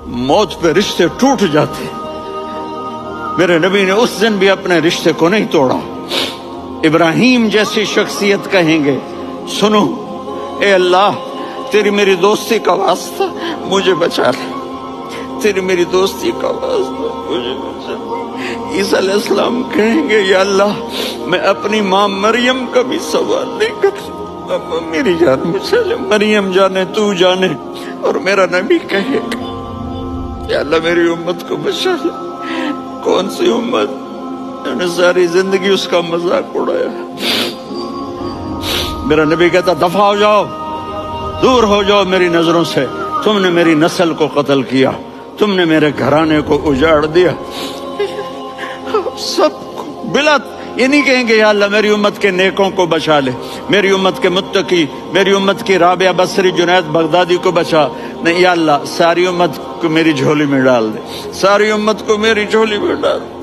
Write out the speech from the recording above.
موت پہ رشتے ٹوٹ جاتے. میرے نبی نے اس دن بھی اپنے رشتے کو نہیں توڑا. ابراہیم جیسی شخصیت کہیں گے سنو اے اللہ تیری میری دوستی کا واسطہ مجھے بچا لے, تیری میری دوستی کا واسطہ مجھے بچا لے. عیسیٰ علیہ السلام کہیں گے یا اللہ میں اپنی ماں مریم کا بھی سوال نہیں کرتا, میری جان بچا لے, مریم جانے تو جانے. اور میرا نبی کہے یا اللہ میری امت کو بچا لے. کون سی امت؟ میں نے ساری زندگی اس کا مذاق اڑایا. میرا نبی کہتا دفع ہو جاؤ, دور ہو جاؤ میری نظروں سے, تم نے میری نسل کو قتل کیا, تم نے میرے گھرانے کو اجاڑ دیا. سب بلا یہ نہیں کہیں گے یا اللہ میری امت کے نیکوں کو بچا لے, میری امت کے متقی, میری امت کی رابعہ بصری جنید بغدادی کو بچا. نہیں یا اللہ ساری امت کو میری جھولی میں ڈال دے, ساری امت کو میری جھولی میں ڈال دے.